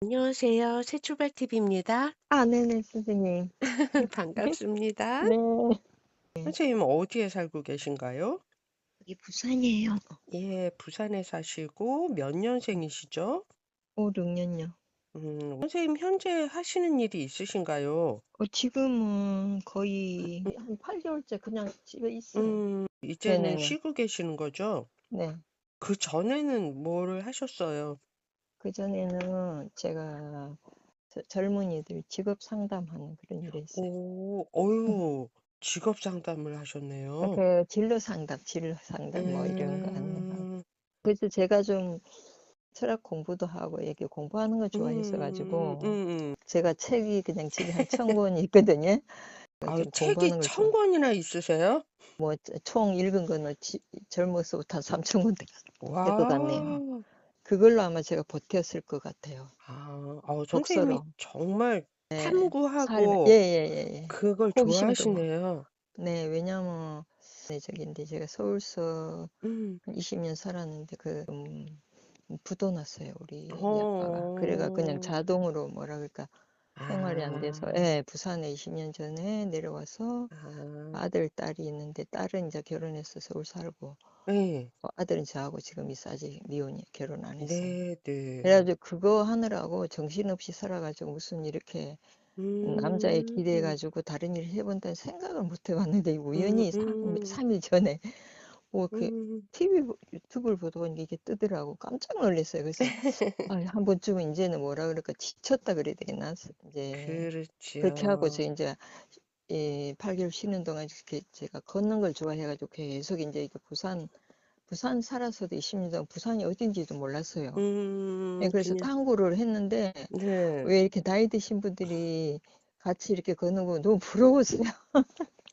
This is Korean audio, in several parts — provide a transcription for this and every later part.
안녕하세요. 새출발TV입니다. 네네 선생님. 반갑습니다. 네. 선생님은 어디에 살고 계신가요? 여기 부산이에요. 예, 부산에 사시고 몇 년생이시죠? 6 년요. 선생님 현재 하시는 일이 있으신가요? 지금은 거의 한 8 개월째 그냥 집에 있어요. 이제는 네네네. 쉬고 계시는 거죠? 네. 그전에는 뭐를 하셨어요? 그전에는 제가 젊은이들 직업 상담하는 그런 일을 했어요. 음. 직업 상담을 하셨네요. 진로 상담 뭐 이런 거 안내하고. 음, 그래서 제가 좀 철학 공부도 하고 이렇게 공부하는 걸 좋아했어 가지고 음. 제가 책이 그냥 집에 한 1,000 권이 있거든요. 제가 아, 좀 책이 공부하는 걸 좋아 1000권이나 있으세요? 뭐 총 읽은 거는 젊어서부터 한 3,000권 될 것 같네요. 와. 그걸로 아마 제가 버텼을 것 같아요. 선생님이 독서로. 정말 네. 삶 탐구하고 예예예예. 그걸 호기심도 막 좋아하시네요. 네. 왜냐면 네 저긴데 제가 서울서 음. 한 20년 살았는데 부도 났어요, 우리 아빠가. 그래가 그냥 어. 자동으로 뭐라 그럴까 생활이 안 돼서 아. 예 부산에 20년 전에 내려와서 아. 아들, 딸이 있는데 딸은 인제 결혼해서 서울 살고 네. 아들은 저하고 지금 있어 아직 미혼이에요. 결혼 안 했어요. 그래 네네. 가지고 그거 하느라고 정신없이 살아 가지고 무슨 이렇게 남자에 기대해 음. 가지고 다른 일을 해 본다는 생각을 못 해 봤는데 음 우연히 음. 3일 전에 그 음. 유튜브를 보다 보니까 이게 뜨더라고. 깜짝 놀랐어요. 그래서 '아 한 번쯤은 인제는 뭐라 그럴까 지쳤다 그래야 되나?' 인제 그렇게 하고 저 그렇지요. 인제 8 개월 쉬는 동안 이렇게 제가 걷는 걸 좋아해 가지고 계속 인제 이게 부산 살아서도 20년 동안 부산이 어딘지도 몰랐어요. 예 그래서 그냥 탐구를 했는데 네. 왜 이렇게 나이 드신 분들이 같이 이렇게 걷는 거 너무 부러웠어요.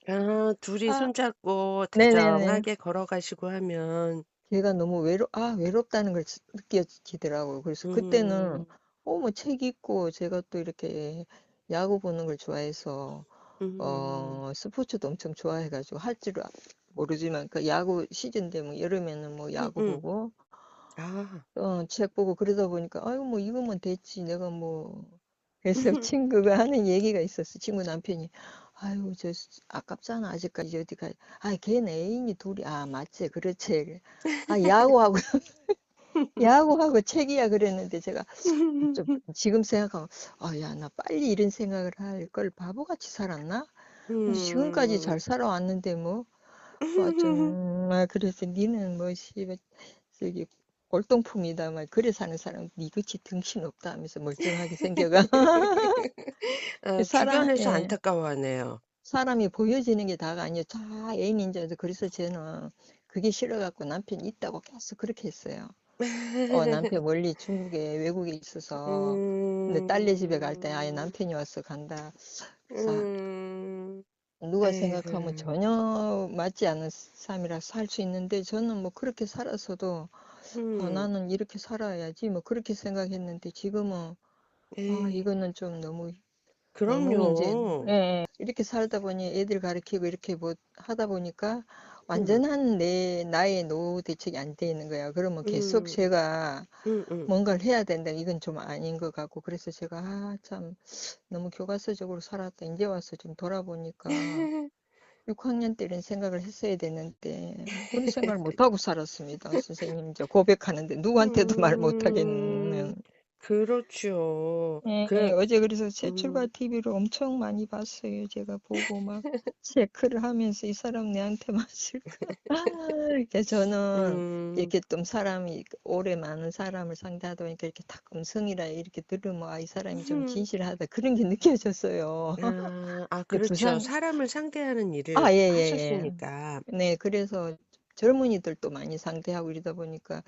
아, 둘이 아 손잡고 네네네. 다정하게 걸어가시고 하면 걔가 너무 외롭다는 걸 느껴지더라고요. 그래서 그때는 음. 뭐 책 읽고 제가 또 이렇게 야구 보는 걸 좋아해서 음. 스포츠도 엄청 좋아해 가지고 할 줄은 모르지만 그 야구 시즌 되면 여름에는 뭐 야구 음음. 보고 아. 책 보고 그러다 보니까 '아유 뭐 이거면 됐지. 내가 뭐' 그래서 친구가 하는 얘기가 있었어. 친구 남편이 "아유 아깝잖아. 아직까지 어디 가" 걔는 애인이 둘이" 맞지. 그렇지." 야구하고 야구하고 책이야." 그랬는데 제가 좀 지금 생각하면 '야 나 빨리 이런 생각을 할 걸 바보같이 살았나? 근데 지금까지 음. 잘 살아왔는데 뭐.' 좀 그래서 "니는 뭐 씨발 저기 골동품이다." 막 "그래 사는 사람 니같이 정신없다." 하면서 멀쩡하게 생겨가 주변에서 예. 안타까워하네요. 사람이 보여지는 게 다가 아니에요. 다 애인인 줄 알아서 그래서 저는 그게 싫어 갖고 남편이 있다고 계속 그렇게 했어요. 남편 멀리 중국에 외국에 있어서 근데 딸네 집에 갈 때 "아예 음. 남편이 와서 간다." 그래서 음. 누가 생각하면 아이고. 전혀 맞지 않는 삶이라서 살 수 있는데 저는 뭐 그렇게 살았어도 음. '나는 이렇게 살아야지.' 뭐 그렇게 생각했는데 지금은 예. 이거는 좀 너무 인제 그럼요. 이렇게 살다 보니 애들 가르치고 이렇게 뭐 하다 보니까 음. 완전한 나의 노후 대책이 안 돼 있는 거야. 그러면 계속 음. 제가 음음. 뭔가를 해야 된다. 이건 좀 아닌 것 같고 그래서 제가 참 너무 교과서적으로 살았다. 인제 와서 좀 돌아보니까 6 학년 때 이런 생각을 했어야 되는데 그런 생각을 못 하고 살았습니다. 선생님 이제 고백하는데 누구한테도 말 못 음. 하겠는. 그렇죠. 어제 그래서 새 출발 음. TV를 엄청 많이 봤어요. 제가 보고 막 체크를 하면서 '이 사람 내한테만 쓸까?' 그래서 저는 음. 이렇게 좀 사람이 오래 많은 사람을 상대하다 보니까 이렇게 딱 음성이라 이렇게 들으면 '이 사람이 좀 진실하다.' 그런 게 느껴졌어요. 근데 그렇죠. 사람을 상대하는 일을 예예예. 하셨으니까. 네. 그래서 젊은이들도 많이 상대하고 이러다 보니까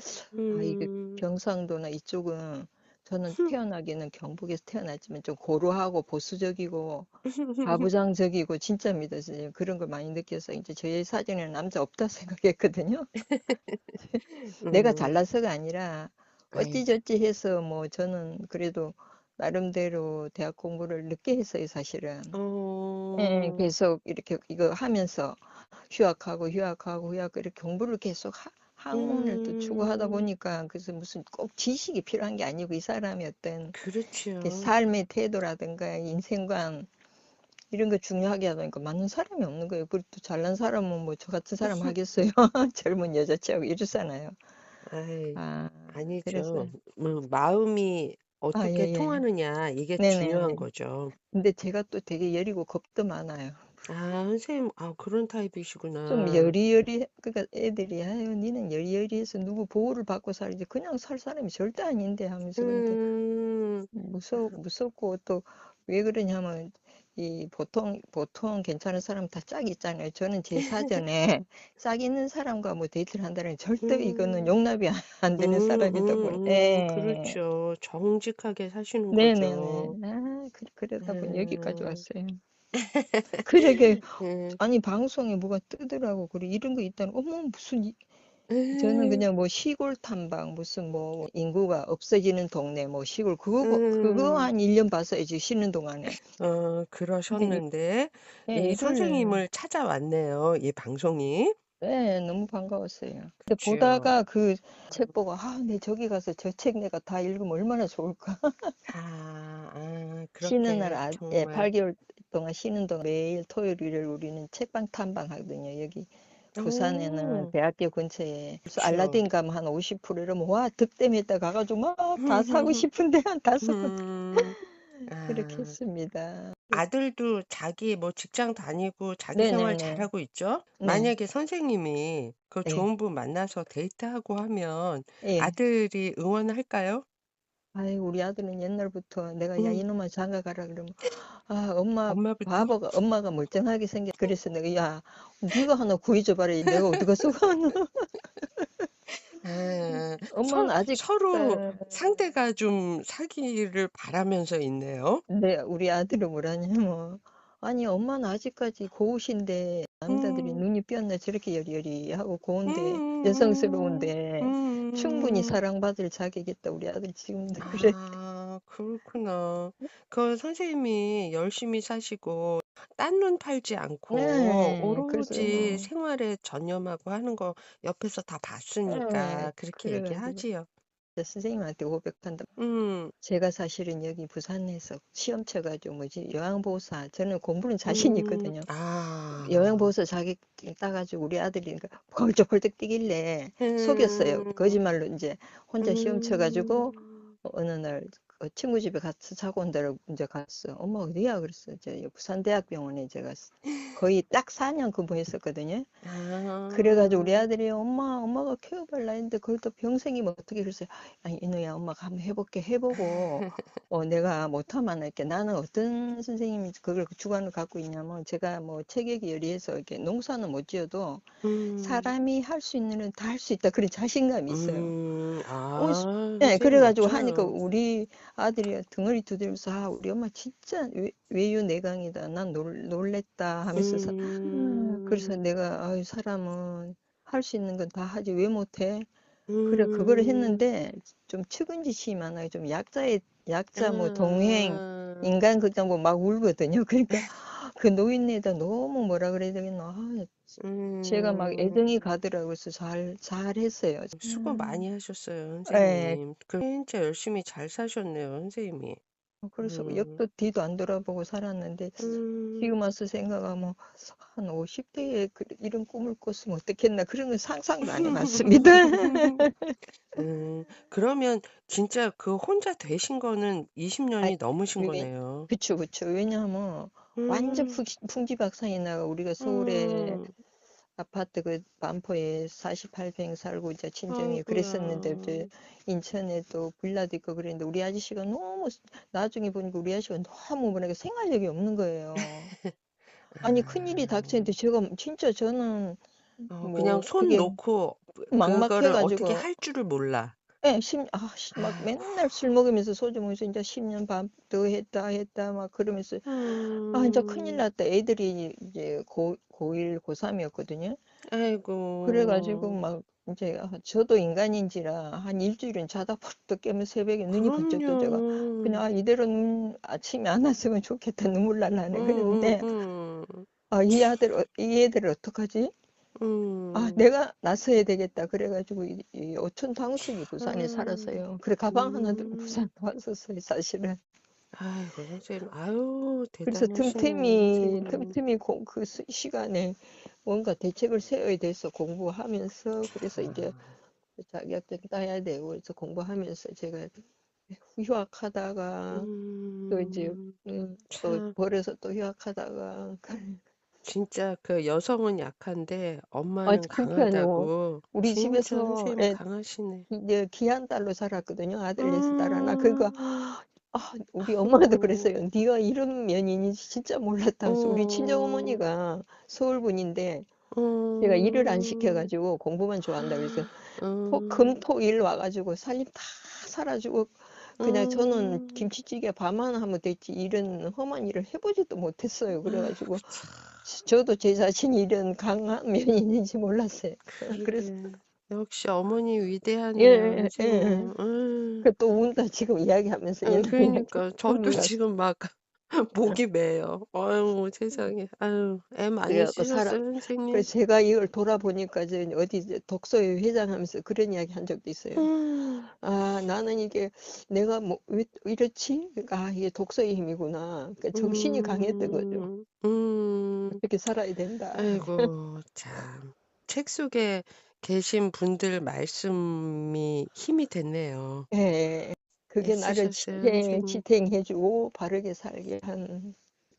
이게 음. 경상도나 이쪽은 저는 태어나기는 경북에서 태어났지만 좀 고루하고 보수적이고 가부장적이고 진짜입니다. 진짜 그런 걸 많이 느껴서 인제 제 사전에는 남자 없다 생각했거든요. 내가 음. 잘나서가 아니라 아이. 어찌저찌 해서 뭐 저는 그래도 나름대로 대학 공부를 늦게 했어요 사실은. 어. 계속 이렇게 이거 하면서 휴학하고 이렇게 공부를 계속 학문을 또 추구하다 음. 보니까 그래서 무슨 꼭 지식이 필요한 게 아니고 이 사람의 어떤 이렇게 그렇지요. 삶의 태도라든가 인생관 이런 거 중요하게 하다 보니까 맞는 사람이 없는 거예요. 그리고 또 잘난 사람은 뭐 저 같은 사람 하겠어요? 젊은 여자치하고 이러잖아요. 아이, 아, 그래서 아니죠. 마음이 아, 예, 어떻게 예. 통하느냐 이게 네네네. 중요한 거죠. 근데 제가 또 되게 여리고 겁도 많아요. 아, 선생님, 그런 좀 타입이시구나. 여리여리, 그러니까 애들이, 아유, 니는 여리여리해서 누구 보호를 받고 살지. 그냥 살 사람이 절대 아닌데 하면서. 근데 음, 무섭고 또 왜 그러냐면, 보통 괜찮은 사람 다 짝이 있잖아요. 저는 제 사전에 짝 있는 사람과 뭐 데이트를 한다는 절대 이거는 음, 용납이 안 되는 사람이다 보니. 예. 그렇죠. 정직하게 사시는 네네네. 거죠. 아, 그러다 보니 여기까지 음, 왔어요. 그러게, 음, 아니, 방송에 뭐가 뜨더라고. 그래, 이런 거 있다는, 어머, 저는 음, 그냥 뭐 시골 탐방, 무슨 뭐 인구가 없어지는 동네, 뭐 시골, 그거 음. 한 1년 봤어야지, 쉬는 동안에. 근데 그러셨는데, 이 이걸, 선생님을 찾아왔네요, 이 방송이. 네, 너무 반가웠어요. 근데 그렇죠. 보다가 그 책 보고, 아, 내 저기 가서 저 책 내가 다 읽으면 얼마나 좋을까. 쉬는 날, 그렇게 예, 정말. 8개월 동안 쉬는 동안 매일 토요일, 일요일 우리는 책방 탐방하거든요. 여기 부산에는 오, 대학교 근처에 그래서 그쵸. 알라딘 가면 한 50% 이러면 와 득템했다 가가지고 막 다 사고 싶은데 한 5권 음, 그렇게 아, 했습니다. 아들도 자기 뭐 직장 다니고 자기 생활 네네네. 잘하고 있죠? 네. 만약에 선생님이 그 예. 좋은 분 만나서 데이트하고 하면 예. 아들이 응원할까요? 아이 우리 아들은 옛날부터 내가 야 음, 이놈아 장가 가라 그러면 아 엄마부터? 엄마가 멀쩡하게 생겼 그래서 내가 야 네가 하나 구해줘봐라 내가 어디 가서 가나 엄마는 아직 서로 상대가 좀 사귀를 바라면서 있네요. 네, 우리 아들은 뭐라냐면, 아니, 엄마는 아직까지 고우신데, 남자들이 음, 눈이 삐었나 저렇게 여리여리하고 고운데, 음, 여성스러운데, 충분히 음. 사랑받을 자격있다, 우리 아들 지금도 그래. 그렇구나. 그 선생님이 열심히 사시고, 딴 눈 팔지 않고, 네, 그래서 오로지 뭐, 생활에 전념하고 하는 거 옆에서 다 네, 봤으니까 그렇게 그래가지고, 얘기하지요. 선생님한테 고백한다. 음, 제가 사실은 여기 부산에서 시험 쳐가지고, 뭐지, 요양보호사, 저는 공부는 자신 음, 있거든요. 아, 영양보호사 자격 따가지고 우리 아들이 그러니까 벌쩍벌쩍 뛰길래 속였어요. 음, 거짓말로 이제 혼자 시험 쳐가지고 음, 어느 날 친구 집에 같이 자고 온다고 이제 갔어. 엄마 어디야? 그랬어. 이제 부산대학병원에 제가 거의 딱 4년 근무했었거든요. 그래가지고 우리 아, 아들이 엄마가 케어발라 했는데 그걸 또 병생이면 어떻게 그랬어요. 아니 이누야 엄마가 한번 해볼게 해보고 내가 못하면 할게. 나는 어떤 선생님이 그걸 주관을 갖고 있냐면 제가 뭐 체격이 여리해서 이렇게 농사는 못 지어도 음, 사람이 할 수 있는 일은 다 할 수 있다 그런 자신감이 있어요. 네, 선생님 그래가지고 하니까 멋져요. 우리 아들이 등을 두드리면서 우리 엄마 진짜 외유내강이다. 난 놀랬다 하면서 그래서 음, 내가 사람은 할 수 있는 건 다 하지 왜 못해? 그래 그거를 음, 했는데 좀 측은지심이 많아요. 좀 약자 뭐 동행 아, 인간 극장 뭐막 울거든요. 그러니까 그 노인네다 너무 뭐라 그래야 되겠노. 제가 막 음, 애정이 가더라고요. 그래서 잘했어요. 수고 많이 하셨어요, 예. 선생님. 진짜 열심히 잘 사셨네요, 선생님이. 그래서 음, 옆도 뒤도 안 돌아보고 살았는데 음. 지금 와서 생각하면 한 50대에 이런 꿈을 꿨으면 어떻겠나 그런 건 상상도 안 해봤습니다. 그러면 진짜 그 혼자 되신 거는 아, 20년이 넘으신 왜, 거네요. 그쵸. 왜냐하면 완전 음, 풍지박산이 나가 우리가 서울에 음, 아파트 그 반포에 48평 살고 이제 친정이 아이고야. 그랬었는데 이제 인천에 또 빌라도 있고 그랬는데 우리 아저씨가 너무 나중에 보니까 우리 아저씨가 너무 뭐랄까 생활력이 없는 거예요. 아니 큰일이 닥쳤는데 아, 제가 진짜 저는 그냥 뭐 손 그게 놓고 그거를 어떻게 막막해가지고 할 줄을 몰라. 예, 막 아이고, 맨날 술 먹으면서 소주 먹으면서 이제 10년 반 더 했다 막 그러면서 이제 큰일 음, 났다. 애들이 이제 고1, 고3이었거든요. 그래가지고 아이고, 막 이제 저도 인간인지라 한 일주일은 자다 벌떡 깨면 새벽에 눈이 번쩍 떠 제가 그럼요. 그냥 이대로 아침에 안 왔으면 좋겠다 눈물 날라네 그랬는데 음. 이 애들을 어떡하지? 아, 음. 내가 나서야 되겠다. 그래 가지고 이 어촌 당순이 부산에 아. 살아서요. 그래 가방 하나 들고 음. 부산 왔었어요, 사실은. 아이고 선생님. 아유 그래서 대단하시네요 틈틈이 선생님. 틈틈이 그 시간에 뭔가 대책을 세워야 돼서 공부하면서 그래서 이제 아. 자격증 따야 되고 그래서 공부하면서 제가 휴학하다가 또 이제 또 참 버려서 또 휴학하다가 진짜 그 여성은 약한데 아, 엄마는 그러니까요. 강하다고. 우리 진짜 집에서 선생님 강하시네. 이제 귀한 딸로 자랐거든요. 아들 넷을 딸 하나. 그거 음. 우리 엄마도 아이고. 그랬어요. 네가 이런 면인지 진짜 몰랐다면서. 우리 어. 친정어머니가 서울 분인데 제가 일을 안 음. 시켜가지고 공부만 좋아한다 그래서 음. 금토일 와가지고 살림 다 살아주고 그냥 저는 음. 김치찌개 밥만 하면 됐지 이런 험한 일을 해보지도 못했어요. 아이고 그래가지고 참. 저도 제 자신이 이런 강한 면이 있는지 몰랐어요. 그래서 그러게. 역시 어머니 예, 위대하네요 예, 예. 선생님. 음. 그 또 운다 지금 이야기하면서 옛날 이야기 그러니까 저도 눈물 나서. 지금 막 목이 메요. 아유 세상에. 아유 애 많이 그래갖고 쓰셨어요 선생님? 그래서 제가 이걸 돌아보니까 이제 어디 이제 독서회 회장하면서 그런 이야기 한 적도 있어요. 음. 아, 나는 이게 내가 뭐 왜 이렇지? 그러니까 이게 독서의 힘이구나. 그러니까 정신이 강했던 거죠. 음. 음. 어떻게 살아야 된다. 아이고 참. 책 속에 계신 분들 말씀이 힘이 됐네요. 예. 그게 나를 애쓰셨어요 선생님. 지탱해주고 바르게 살게 한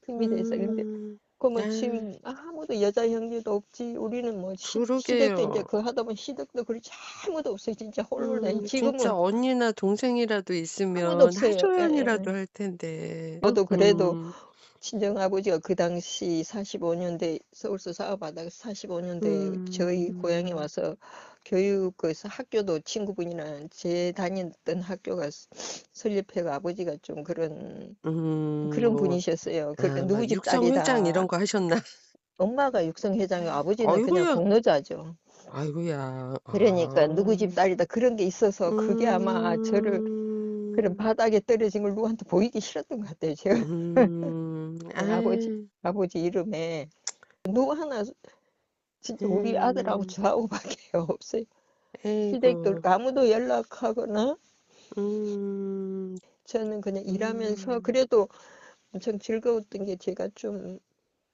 힘이 돼서. 근데 음. 그뭐 아 지금 아무도 여자 형제도 없지. 우리는 뭐 시댁도 이제 그러게요. 그 하다 보면 시댁도 그렇지 아무도 없어요. 진짜 홀로 다니. 진짜 지금은 언니나 동생이라도 아무도 있으면 없어요. 하소연이라도 예. 할 텐데. 저도 그래도 음. 친정아버지가 그 당시 45년대 서울서 사업하다가 45년대 저희 고향에 음. 와서 교육에서 학교도 친구분이랑 제 다녔던 학교가 설립회가 아버지가 좀 그런 뭐 분이셨어요. 그러니까 누구 막 집 육성회장 이런 딸이다. 거 하셨나? 엄마가 육성회장이고 아버지는 그냥 아이고야. 공로자죠. 아이고야. 그러니까 누구 집 아. 딸이다 그런 게 있어서 그게 아마 저를 그런 음. 바닥에 떨어진 걸 누구한테 보이기 싫었던 것 같아요. 제가 네, 아유. 아버지 이름에 누구 하나 진짜 우리 아들하고 음. 저하고밖에 없어요. 시댁도 아이고. 그렇고 아무도 연락하거나 음. 저는 그냥 일하면서 음. 그래도 엄청 즐거웠던 게 제가 좀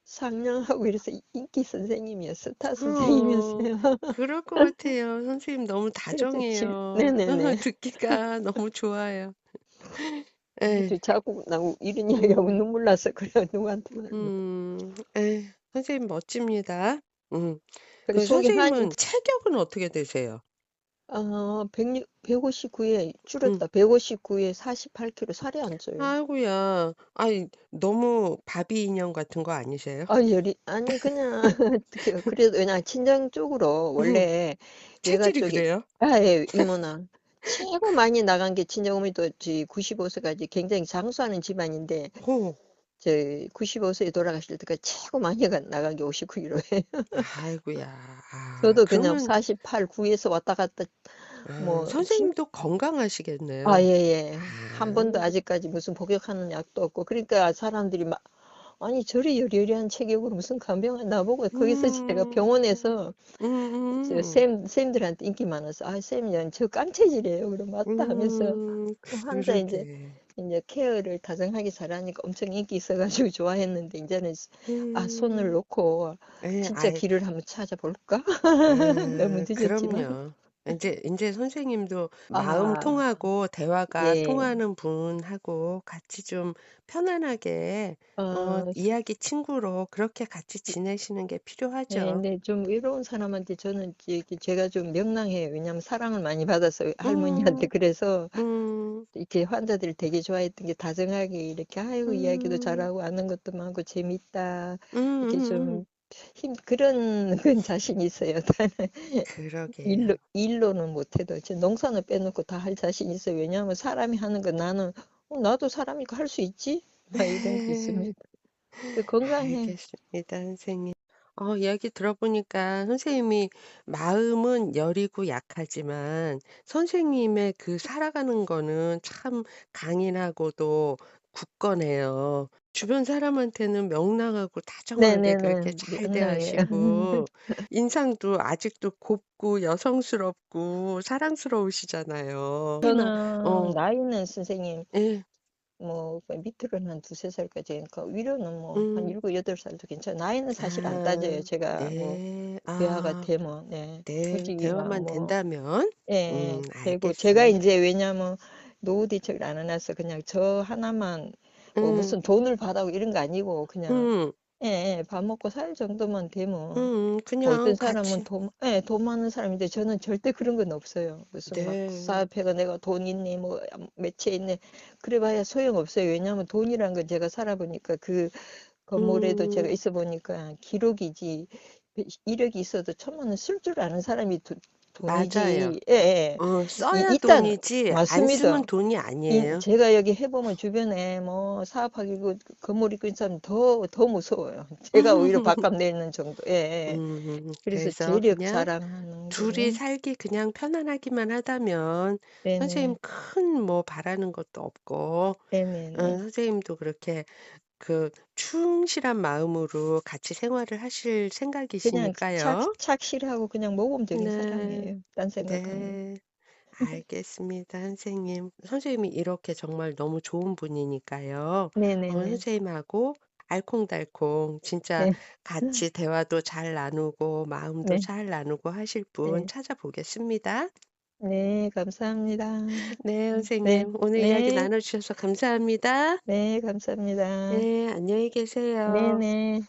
상냥하고 이래서 인기 선생님이었어요. 스타 어. 선생님이었어요. 그럴 것 같아요. 선생님 너무 그래서 다정해요. 네네네. 듣기가 너무 좋아요. 예. 저 자꾸 나 이런 이야기하고 음. 눈물 나서 그래요. 누구한테 말을 못. 선생님 멋집니다. 음. 그래 그 소개한 선생님은 체격은 어떻게 되세요? 159에 음. 줄었다. 159에 48kg 살이 안 쪄요. 아이고야. 아이 너무 바비 인형 같은 거 아니세요? 아니 그냥 그래도 왜냐 친정 쪽으로 음. 원래 외가 체질이 쪽에 그래요? 예, 이모나 최고 많이 나간 게 친정어머니도 95세까지 굉장히 장수하는 집안인데 호. 저 95세에 돌아가실 때까지 최고 많이 나간 게 59kg예요. 아이고야. 저도 그냥 그러면 48, 9에서 왔다 갔다 뭐 선생님도 건강하시겠네요. 예예. 한 번도 아. 아직까지 무슨 복용하는 약도 없고 그러니까 사람들이 막 아니 저리 여리여리한 체격으로 무슨 간병을 나보고 거기서 제가 음. 병원에서 음음. 쌤들한테 인기 많아서 쌤이 저 깡체질이에요. 그럼 맞다 하면서 환자 그러게. 이제 케어를 다정하게 잘하니까 엄청 인기 있어가지고 좋아했는데 이제는 손을 음. 놓고 예. 진짜 길을 한번 찾아볼까? 너무 늦었지만. 그럼요. 인제 선생님도 마음 아, 통하고 대화가 예. 통하는 분하고 같이 좀 편안하게 어, 이야기 친구로 그렇게 같이 지내시는 게 예, 필요하죠. 근데 좀 외로운 사람한테 저는 제가 좀 명랑해요. 왜냐하면 사랑을 많이 받아서 할머니한테 음. 그래서 음. 이렇게 환자들을 되게 좋아했던 게 다정하게 이렇게 아이고 이야기도 음. 잘하고 아는 것도 많고 재밌다 이렇게 음음음. 좀 그런 건 자신이 있어요. 다른 그러게요. 일로는 못해도 제 농사는 빼놓고 다 할 자신 있어요. 왜냐하면 사람이 하는 거 나는 나도 사람이니까 할 수 있지. 막 이런 게 있습니다. 건강해. 알겠습니다 선생님. 이야기 들어보니까 선생님이 마음은 여리고 약하지만 선생님의 그 살아가는 거는 참 강인하고도 굳건해요. 주변 사람한테는 명랑하고 다정하게 그렇게 네네네. 잘 명랑해요. 대하시고 인상도 아직도 곱고 여성스럽고 사랑스러우시잖아요. 특히나 저는 어 나이는 선생님 예. 뭐 그 밑으로는 한 두세 살까지 그러니까 위로는 뭐 한 음. 7, 8 살도 괜찮아요. 나이는 사실 안 따져요. 아. 제가 뭐 네. 대화가 아. 되면. 네. 네. 굳이 막 대화만 뭐 된다면 되고 제가 알겠습니다. 인제 왜냐하면 노후 대책을 안 해 놔서 그냥 저 하나만 뭐 음. 무슨 돈을 받아 이런 거 아니고 그냥 음. 밥 먹고 살 정도만 되면 뭐 어떤 그냥 사람은 같이 돈 많은 사람인데 저는 절대 그런 건 없어요. 무슨 막 네. 사업해가 내가 돈 있네 뭐 매체 있네 그래 봐야 소용없어요. 왜냐하면 돈이란 건 제가 살아 보니까 그 건물에도 제가 음. 있어 보니까 기록이지 이력이 있어도 천만은 쓸 줄 아는 사람이 맞아요. 돈이지. 예예. 써야 일단 돈이지 안 쓰면 맞습니다. 돈이 아니에요. 제가 여기 해 보면 주변에 뭐 사업하기고 건물 있고 있는 사람 더 무서워요. 제가 오히려 밥값 내는 정도. 예예. 그래서 그래서 재력 그냥 자랑하는 둘이 거는 살기 그냥 편안하기만 하다면 선생님 네네. 큰 뭐 바라는 것도 없고 네네네. 선생님도 그렇게 그 충실한 마음으로 같이 생활을 하실 그냥 생각이시니까요. 착실하고 그냥 모범적인 네. 사람이에요. 딴 생각하면. 네. 알겠습니다, 선생님. 선생님이 이렇게 정말 너무 좋은 분이니까요. 네네네. 선생님하고 알콩달콩 진짜 네. 같이 대화도 잘 나누고 마음도 네. 잘 나누고 하실 분 네. 찾아보겠습니다. 네. 감사합니다. 네, 네. 선생님. 오늘 이야기 네. 나눠 주셔서 감사합니다. 네. 감사합니다. 네, 안녕히 계세요. 네네.